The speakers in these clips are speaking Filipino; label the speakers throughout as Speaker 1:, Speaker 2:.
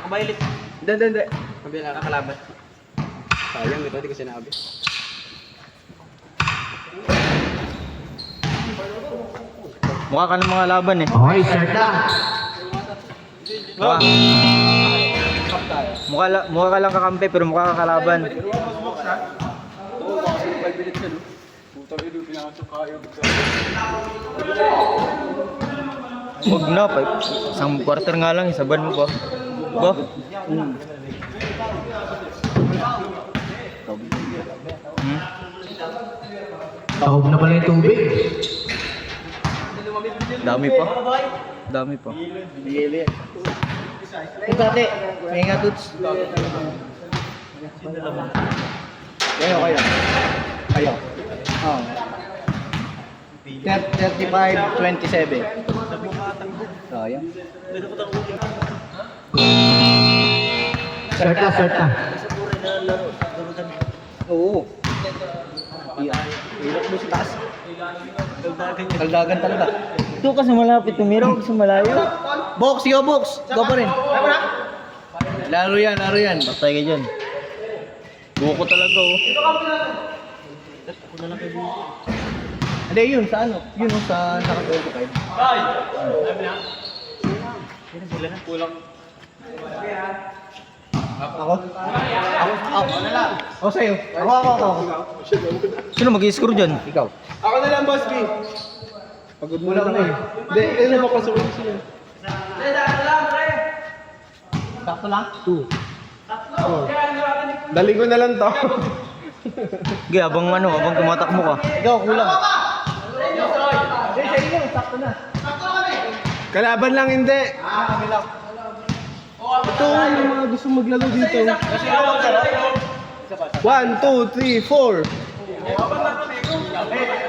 Speaker 1: Nakabaylit.
Speaker 2: Hindi.
Speaker 1: Kabila kakalaban.
Speaker 2: Sayang ito, hindi ko sinabi.
Speaker 3: Mukha ka ng mga laban eh.
Speaker 2: Okay, start na.
Speaker 3: Mukha ka lang kakampi pero mukha ka kalaban. Huwag na, isang quarter nga lang, isaban mo pa. Ba?
Speaker 2: Taob na pala yung tubig.
Speaker 3: Dami pa. Dami pa.
Speaker 2: Ito ate, may nga tuts. Kayo. Kayo. Oh. 35-27. Oh, yan. Start na. Oo. Hirap mo sa taas. Kaldagan talaga.
Speaker 3: Ito kasi malapit, tumira ako sa malayo.
Speaker 2: Box, box. Go pa rin. Laro yan.
Speaker 3: Patay ka dyan. Buko talaga oh.
Speaker 2: Hindi, yun sa ano? Yun sa naka-25. Ako? Ako sa'yo. Ako.
Speaker 3: Sino mag-i-score dyan?
Speaker 2: Ikaw.
Speaker 4: Ako na lang, Boss B. Pagod mo lang eh. Hindi, ilan mo pasukin sila.
Speaker 2: Sakto lang? 2.
Speaker 4: Daling ko na lang to.
Speaker 3: Sige, habang tumatakbo ka.
Speaker 2: Ikaw, kulang. Sa inyo, sakto na.
Speaker 4: Kalaban lang hindi.
Speaker 2: Kami lang.
Speaker 4: Ito yung mga gusto maglaro dito. 1, 2, 3, 4.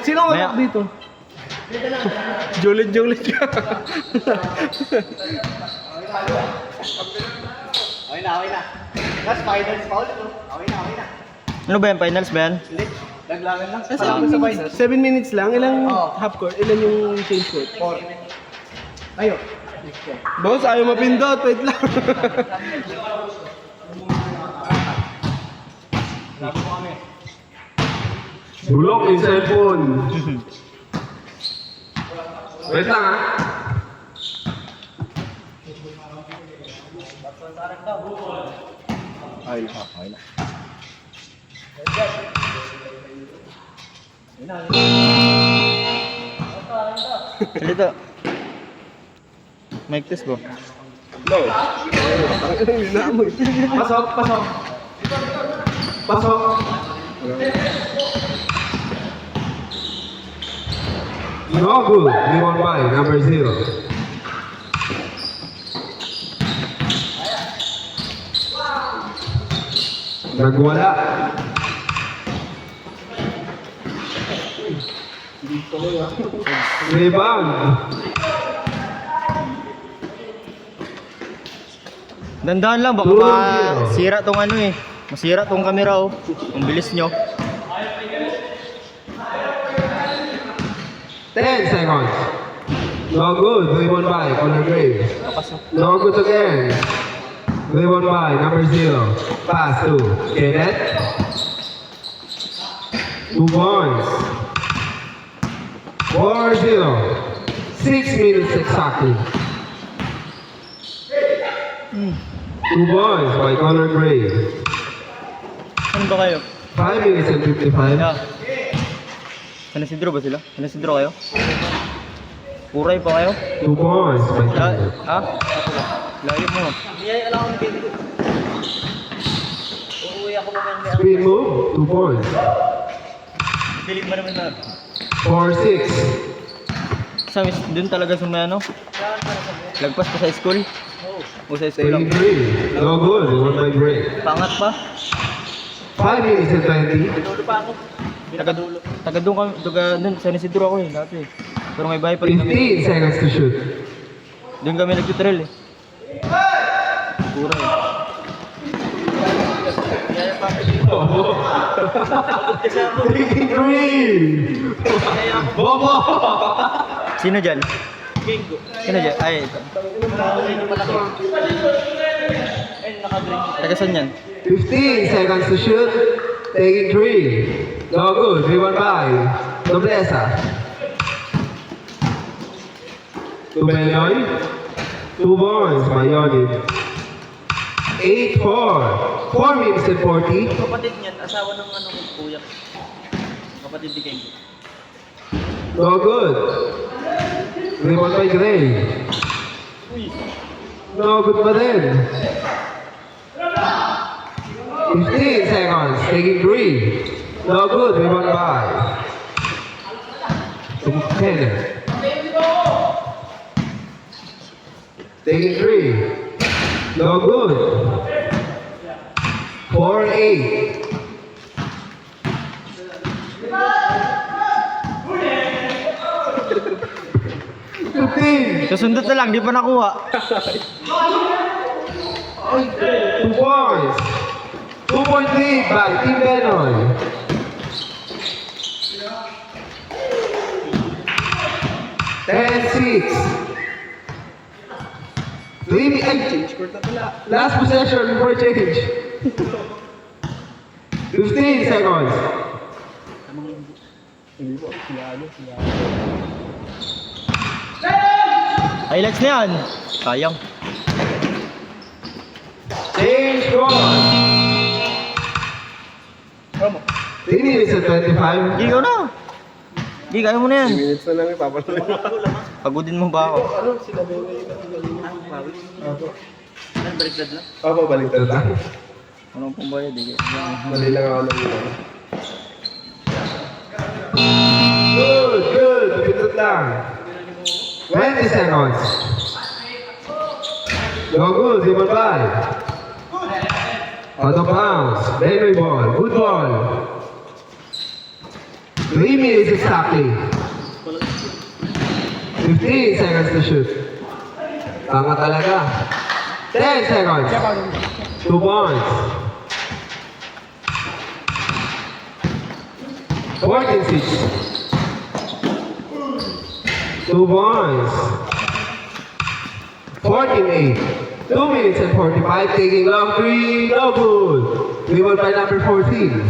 Speaker 4: Sino ang
Speaker 3: Maya.
Speaker 4: anak dito? Julit ka.
Speaker 2: Okay na. Last finals foul. Okay na.
Speaker 3: Ano ba yan? Finals ba yan?
Speaker 2: Laglangan lang.
Speaker 4: Sa
Speaker 2: Palakad sa finals.
Speaker 4: 7 minutes lang. Ilang
Speaker 2: Oo.
Speaker 4: half court? Ilan yung change court?
Speaker 2: 4. Ayo.
Speaker 4: Boss, ayaw mapindot. Wait lang. Bulok yung cellphone. Wait lang ha.
Speaker 2: Okay na.
Speaker 3: Salita. Mic test ba?
Speaker 4: No. Hindi na mo. Pasok. No good. We won by number 0. Nagwala. Rebound.
Speaker 3: Dandahan lang, baka masira tong masira tong camera oh. Ang bilis nyo.
Speaker 4: 10 seconds. No good. We won by Color Gray. No good again. We won by number 0. Pass to Kenneth. 2 points. 4-0. 6 minutes exactly. 2 points by Color Gray.
Speaker 3: Ano ba kayo?
Speaker 4: 5 minutes and 55.
Speaker 3: Yeah. San Isidro ba sila? San Isidro kayo? Puray pa kayo?
Speaker 4: 2 points by Kenneth.
Speaker 3: Ha? Layo mo.
Speaker 4: Screen move. 2 points.
Speaker 3: Piling ba naman na?
Speaker 4: 4-6.
Speaker 3: Dun talaga sa may lagpas pa sa school? O sa school lang?
Speaker 4: 83. No good. We won by Gray.
Speaker 3: Pangat pa?
Speaker 4: 5 minutes and 20.
Speaker 3: Taga doon kami, doon San Isidro ako dati. Pero may bahay pa rin kami.
Speaker 4: 15 seconds to shoot.
Speaker 3: Doon kami nagtutrail Pura
Speaker 4: Bobo!
Speaker 3: Sino dyan? Sino dyan? Ay, ito. Taga saan yan?
Speaker 4: 15 seconds to shoot. Taking 3. No good. Rebound by Nobleza. To Benoy. 2 points by Yonid. 8-4. 4 minutes and 40.
Speaker 3: Kapatid niyan, asawa ng ano ko, kuya. Kapatid ni Kenji.
Speaker 4: No good. Rebound by Gray. No good pa din. 15 seconds. Taking 3. No good. Rebound by Kenner. Taking 3. No good. 4-8.
Speaker 3: Susundot na lang, di pa nakuha.
Speaker 4: 2 points. 2-point lead by Team Benoy. Ten-6. Last possession before change. 15 seconds.
Speaker 3: Highlights na yan. Sayang.
Speaker 4: Change score. 3 minutes and 25.
Speaker 3: Hindi, ikaw na. Hindi, kaya mo na yan.
Speaker 1: Minutes na lang ipapatuloy.
Speaker 3: Pagodin mo ba ako?
Speaker 1: Baliktad lang? Opo, baliktad lang.
Speaker 3: Anong pambayad?
Speaker 1: Mali lang ako ng ito.
Speaker 4: Good, good. Pindot lang. 20 seconds. No good. Rebound by. Out of bounds. Benoy ball. Good ball. 3 minutes exactly. 15 seconds to shoot. Tanga talaga. 10 seconds. 2 points. 14-6. 2 points. 14-8. 2 minutes and 45. Taking long 3. No good. Rebound by number 14.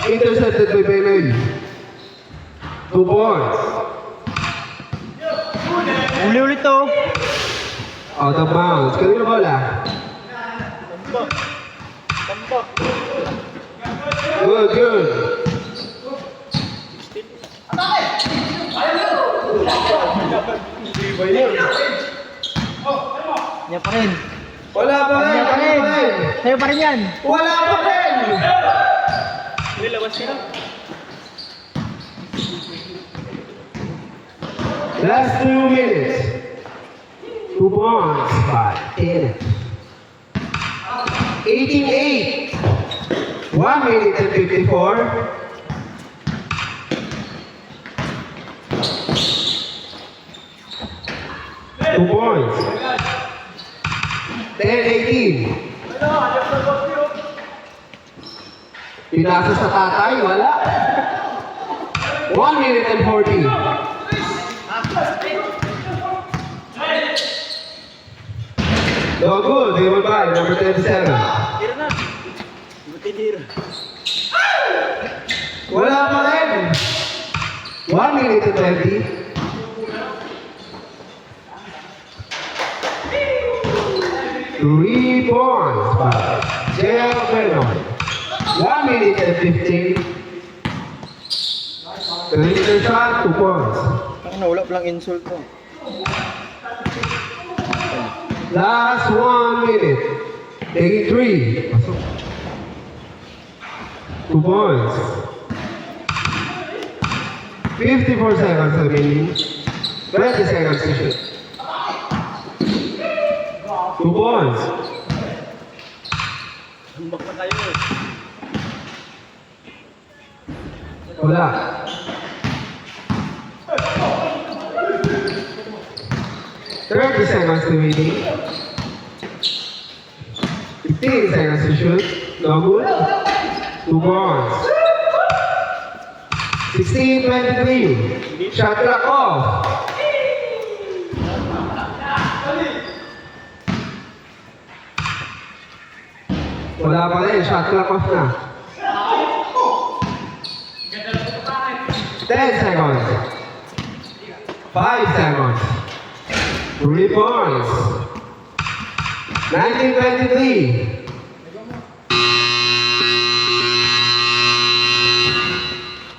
Speaker 4: Intercepted by Benoy. 2 points.
Speaker 3: Uli ulit to.
Speaker 4: Out of bounds. Kanino bola? Good, good.
Speaker 3: Yan pa rin.
Speaker 4: Wala pa rin.
Speaker 3: Yan pa rin. Sa'yo pa rin yan.
Speaker 4: Wala pa rin. Last 2 minutes. 2 points by 10. 18-8. 1 minute and 54. Two points. 10-18. Pinasa sa tatay, wala. 1 minute and 40. No good. They will buy number 37. Wala pa rin. 1 minute and 20. Three points by Jeff Benoy. 1 minute and 15. Laser shot, 2 points.
Speaker 3: Ano, wala palang insult to.
Speaker 4: Last 1 minute. Taking 3. 2 points. 54 seconds remaining. 20 seconds to shoot. 2 points. Wala. Thirty seconds remaining. 15 seconds to shoot. No good. 2 points. 16-23. Shot clock off. Wala pa rin, shot clock off na. 10 seconds. 5 seconds. 3 points. 1923.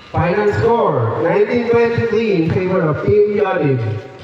Speaker 4: Final score, 1923 in favor of Team Yodid.